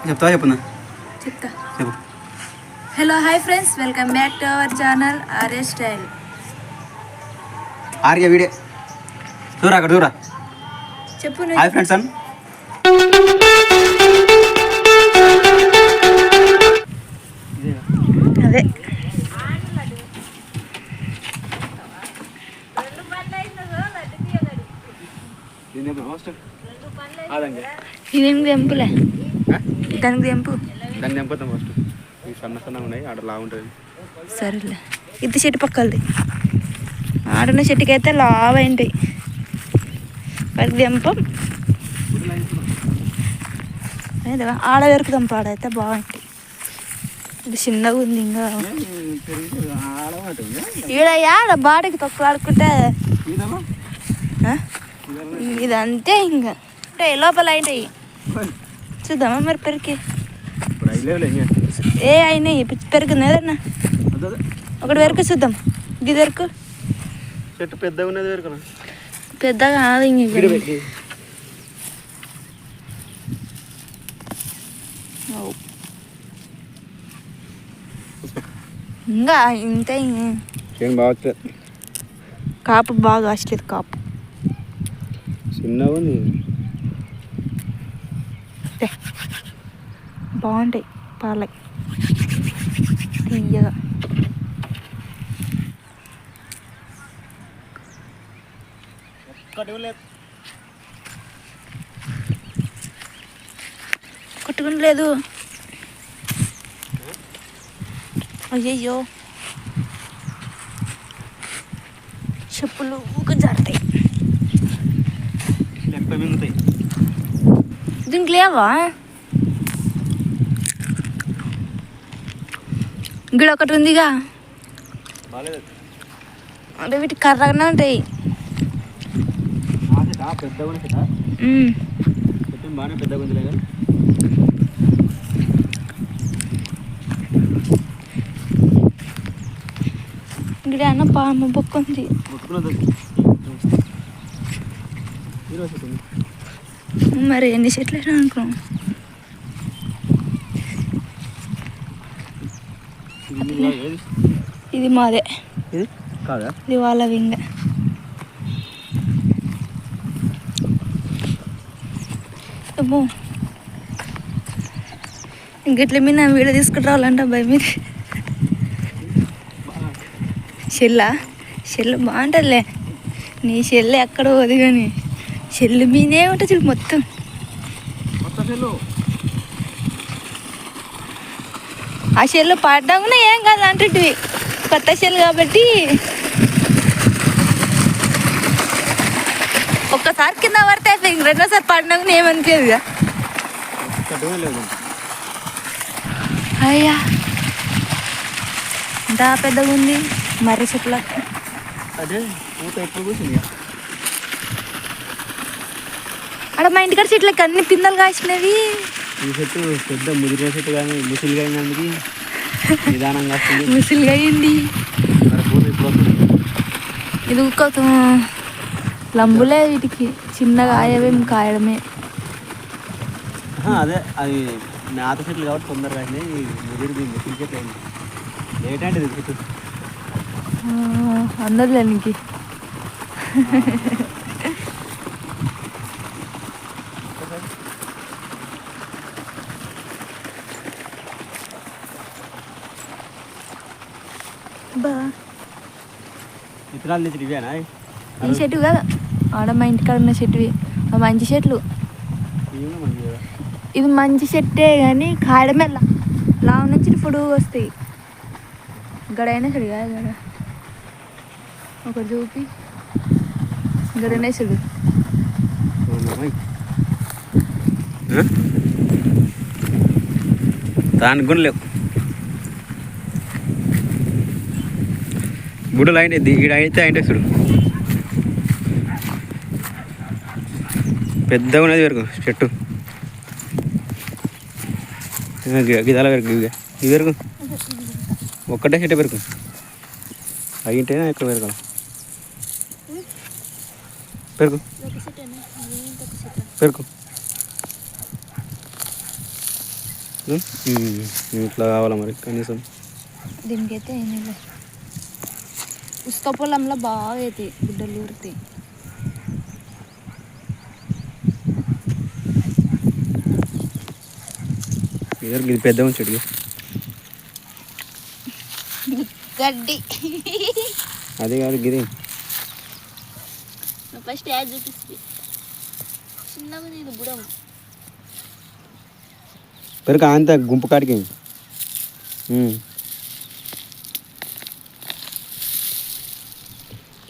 చెప్తా చెప్పున్నా చెప్తా. చెప్పు. Hello hi friends, welcome back to our channel Arya style. Arya video దూరా అక్కడ దూరా. చెప్పు. హాయ్ ఫ్రెండ్స్ అన్ అదే ఇదేం తెంపులే, దానికి తెంపు. దాన్ని తెంపుతాం ఫస్ట్. ఈ సన్న సన్నగా ఉన్నాయి, ఆడ లా ఉంటుంది. సరేలే, ఇది చెట్టు పక్కలది. ఆడున్న చెట్టుకి అయితే లావు అయింటాయి. వాటికి తెంపం. అదేవా ఆడ దొరుకుతాం, పాడైతే బాగుంటాయి. ఇది చిన్నగా ఉంది ఇంకా. ఈడయ్యా ఆడ బాడీకి తక్కువ ఆడుకుంటే ఇదంతే. ఇంకా అంటే లోపల అయినాయి, చూద్దామా మరి పెరికి. ఏ అయినాయి పెరుగుంది ఏదన్నా ఒకటి వరకు చూద్దాం. ఇది వరకు చెట్టు పెద్దగా ఉన్నది వరకు పెద్దగా కాదు. ఇంకా ఇంతే. బాగా కాపు బాగా కాసలేదు. కాపు చిన్నగా ఉంది. బాగుంటాయి పాలై తీయగా. కొట్టుకుని లేదు. అయ్యయ్యో, చెప్పులు ఊక జారుతాయి. దీనికి లేవా? గిడ ఒకటి ఉందిగా, అంటే వీటి కర్రగానే ఉంటాయి. బాగానే పెద్దగా ఉంది. గిడ అన్న పాము బొక్క ఉంది. మరి ఎన్ని చెట్లు వేసినా అనుకున్నాం. ఇది మాదే కాదా? ఇది వాళ్ళ వింగ. అమ్మో, ఇంకెట్ల మీద వీడియో తీసుకుని రావాలంట అబ్బాయి మీరు. చెల్లు బాగుంటుందిలే. నీ చెల్లు ఎక్కడ పోదు కానీ చెల్లు మీనే ఉంటుంది చూడు మొత్తం. ఆ చెల్లు పడ్డాకుండా ఏం కాదు అంటుంటివి, కొత్త చెల్లు కాబట్టి. ఒక్కసారి కింద పడితే అయిపోయింది, రెండోసారి పడినాక ఏమనిపించదుగా. అయ్యా ఇంత పెద్దగా ఉంది మర్రి చెట్ల. అక్కడ మా ఇంటికాడ చెట్లకి అన్ని పిందెలు కాసినవి. ఈ చెట్టు పెద్ద ముదిరిన చెట్టు కానీ ముసిలిగా అయినందుకు నిదానంగా ముసిలిగా అయింది. ఇది ఉక్కవుతాం లంబులే వీటికి, చిన్నగా ఆయవేం కాయడమే. అదే అది మేత చెట్లు కాబట్టి తొందరగా అయినాయి. ముదిరి ముసిలి చెట్లు అయింది. లేట్ అంటే ఇది చెట్టు అందదులే నీకు. విత్తనాలు తెచ్చి ఇవేనా? ఈ చెట్టు కదా ఆడ మా ఇంటికాడ ఉన్న చెట్టువి మంచి చెట్లు. ఇది మంచి చెట్టే కానీ కాయడమే లావు నుంచి ఇప్పుడు వస్తాయి. గడైనా చెడు కాదు కదా, ఒకటి చూపి గడనే చెడు. దానికి కూడా లేవు. బుడ్డలు అయినాయి. ఈడ అయితే అయింటే చూడు పెద్దగా ఉన్నది వరకు చెట్టు. గిదాల వరకు ఇది వరకు ఒక్కటే చెట్టు పెరుకు అయ్యింటేనే ఎక్కువ పెరగల. పెరుకు పెరుకు ఇట్లా కావాలా మరి కనీసం. దీనికైతే ఏమీ లేదు. ఉస్క పొలంలో బాగా అవుతాయి గుడ్డలు ఊరుతాయి. ఇది పెద్ద ఉంచడు గడ్డి అది కాదు గిరి. ఫస్ట్ యాడ్ చూపిస్తుంది చిన్నగా నేను బుడం పెరుక అంత గుంపు కాడికి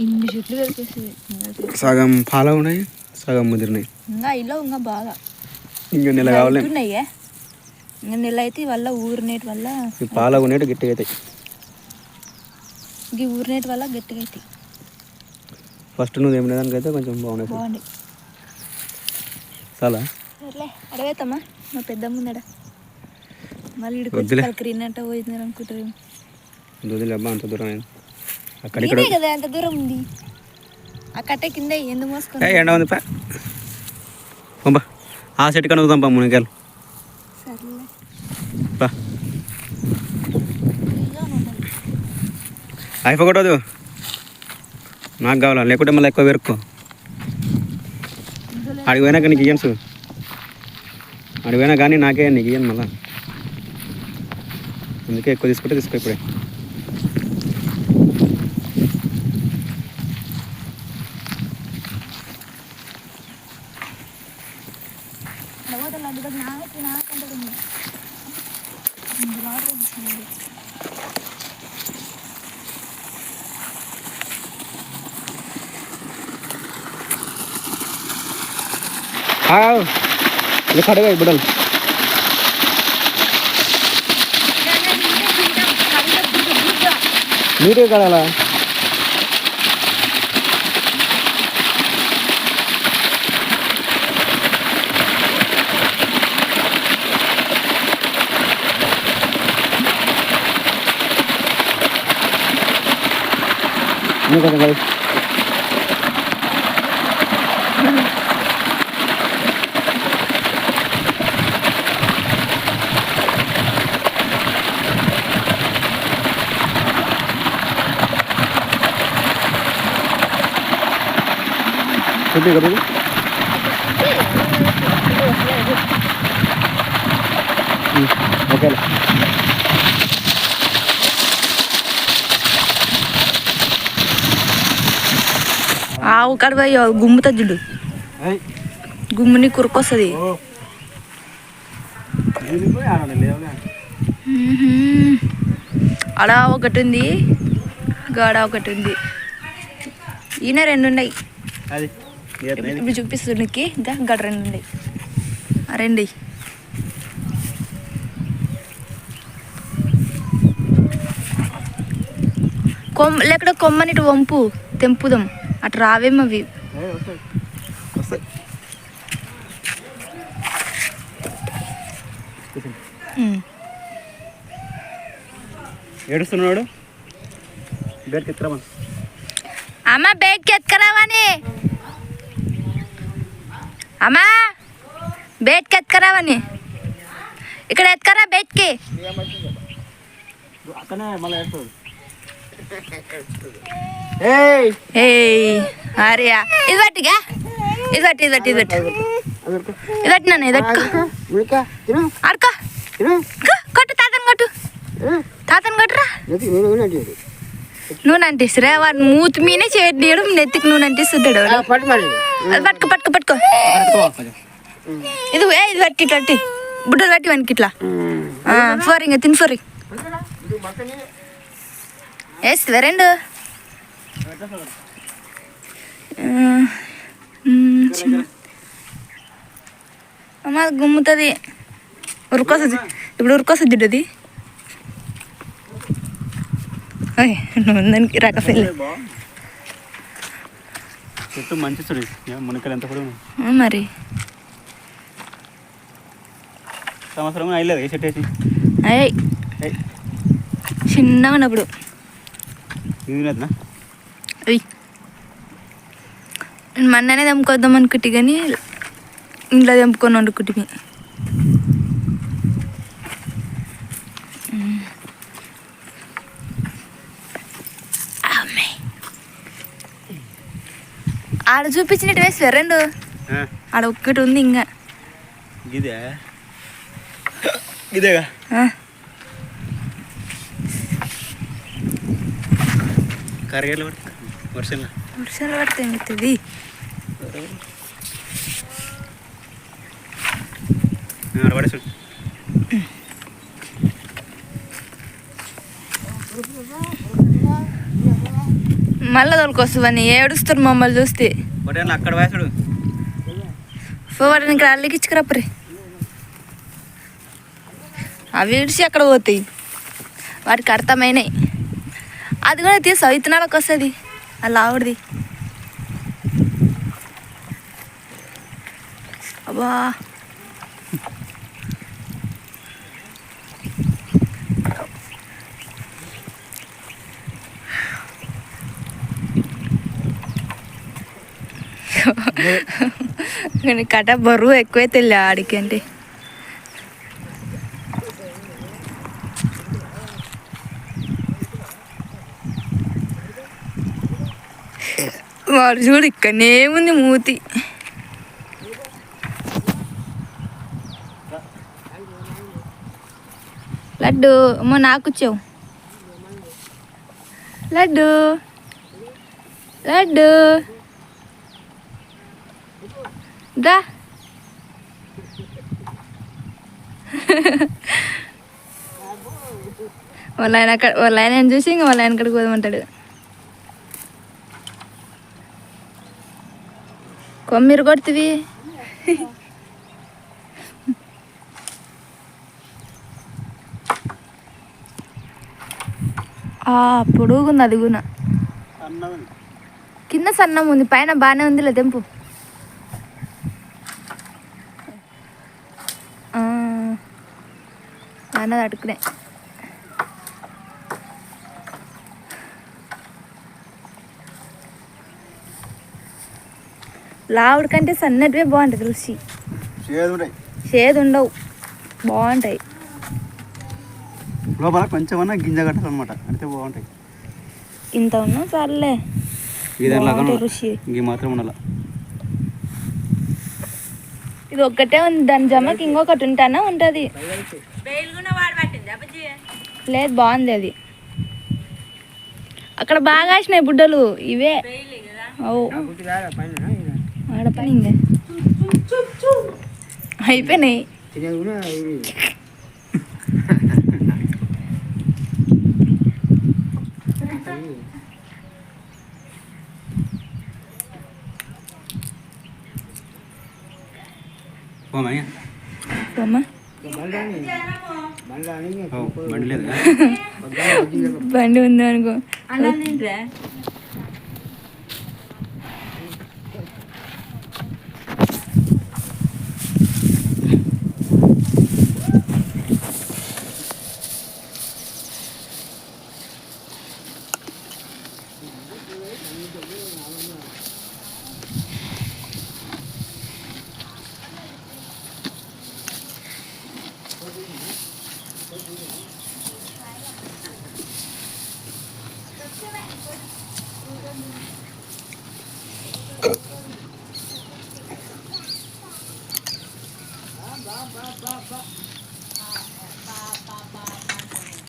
ఇన్ని చెట్లు పెరికేస్తుంది. సగం పాల ఉన్నాయి, సగం ముదిరినాయి. ఇంకా ఇలా ఇంకా బాగా ఇంకా నెల కావాలి. ఉన్నాయే ఇంకా నెల అయితే వల్ల ఊరినేటి వల్ల పాల ఉన్నట్టు గట్టిగా అవుతాయి. ఈ ఊరినేటి వల్ల గట్టిగా అవుతాయి. ఫస్ట్ నువ్వు ఏం లేదానికైతే కొంచెం బాగున్నాయి. బాగుంది చాలా సర్లే అడగైతామా మా పెద్దమ్మ ఉందడ మళ్ళీ ఇక్కడికి అంటే పోయింది అనుకుంటారు. వదిలే అబ్బా అంత దూరం అయింది. అక్కడికే కదా అంత దూరం ఉంది. ఆ కట్టే కింద ఎందుకు మోసుకొని ఎండ ఉంది పంపా ఆ చెట్టు కన్నా వద్దాం మునికాయలు. సర్లే అయిపోకూడదు నాకు కావాలా, లేకుంటే మళ్ళీ ఎక్కువ పెరుక్కో. అడిగి పోయినాక నీకు ఇయ్యను సార్, అడిగి పోయినా కానీ నాకే నీకు ఇయ్యను మళ్ళా. అందుకే ఎక్కువ తీసుకుంటే తీసుకో ఇప్పుడే. ఇది కడగా బిడ్డలు నీట్గా కడాలా. కొంచెం కలిసి చూపి కదా ఓకేలా. ఆవు కడ పోయి గుమ్ముతా చూడు, గుమ్ముని కురుకొస్తుంది. అడ ఒకటి ఉంది, గాడ ఒకటి ఉంది. ఈయన రెండు ఉన్నాయి. ఇప్పుడు చూపిస్తుంది నీకు. ఇంకా గడ రెండు ఉన్నాయి. ఆ రెండు లేకపోతే కొమ్మని ఇటు వంపు తెంపుదాం. అటు రావేమో అవి. ఏడుస్తున్నాడు బేట్కి ఎత్తురామా. అమ్మ బేట్కి ఎత్తుకరావని, అమ్మా బేట్కి ఎత్తుకరావని, ఇక్కడ ఎత్తుకరా బేట్కి. అరియా ఇది పట్టిగా, ఇది పట్టి ఇది పట్టి ఇది పట్టి ఇది పట్టినాను. ఇది అడుకో కొట్టు, తాతను కొట్టు, తాతను కొట్టురా. నూనె అంటిస్తురా వాడు మూతి మీనే చేయడం, నెత్తికి నూనె అంటిస్తుంటాడు. అది పట్టుకో పట్టుకో పట్టుకో. ఇది ఇది పట్టి కట్టి బుడ్డలు పట్టి వానికి ఇట్లా ఫోరింగ్ తిని ఫోరింగ్ వేస్తుంది రెండు. అమ్మ అది గుమ్ముతుంది, ఉరుకొస్తుంది. ఇప్పుడు ఉరుకొస్తుంది అది. దానికి రాకపోయింది చెట్టు మంచి చూడు మునకలు ఎంత కూడా మరి. సంవత్సరం అయ్యలేదు ఏ చెట్టు వేసి అయ్యి చిన్నగా ఉన్నప్పుడు అయ్యి నేను మొన్ననే తెంపుకొద్దాం అనుకుంటే కానీ ఇంట్లో తెంపుకొని వండుకుంటే ఆడ చూపించినట్టు వేసి రెండు ఆడ ఒక్కటి ఉంది ఇంకా ఇదే ఇదేగా కరగేట్లు వర్షంలో వర్షాలు పడితే ఏమవుతుంది పడేసు మళ్ళీ తోలుకొస్తావని ఏడుస్తారు మమ్మల్ని చూస్తే అక్కడ వేసాడు వాటిని ఇక్కడ అల్లికి ఇచ్చుకురాపరి అవి ఇడిచి అక్కడ పోతాయి వాటికి అర్థమైనాయి అది కూడా తీసావు ఇత్తనాలకు వస్తుంది అలా ఆవిడది అబ్బా కట్ట బరువు ఎక్కువే తెలియ ఆడికి అంటే వాడు చూడు ఇక్కడనే ఉంది మూతి లడ్డు అమ్మో నాకు వచ్చావు లడ్డు లడ్డు దా వాళ్ళ ఆయన చూసి ఇంకా వాళ్ళ ఆయన కాడికి పోదామంటాడు కొమ్మిరు కొడుతుంది పొడుగుంది అది కూడా కింద సన్నం ఉంది పైన బాగానే ఉంది లే తెంపు అన్నది అడుకునే లావుడి కంటే సన్నటివే బాగుంటుంది రుచి చేదు ఉండవు బాగుంటాయి లోపల కొంచెమన్నా గింజ కట్టాలన్నమాట అంటే బాగుంటాయి ఇంత ఉన్నా చాలే రుచి ఇంక మాత్రం ఉండాలి ఇది ఒక్కటే ఉంది దాని జమకి ఇంకొకటి ఉంటానా ఉంటుంది లేదు బాగుంది అది అక్కడ బాగా వేసినాయి బుడ్డలు ఇవే ఆడపని ఇంక అయిపోయినాయి బండి ఉంది అనుకో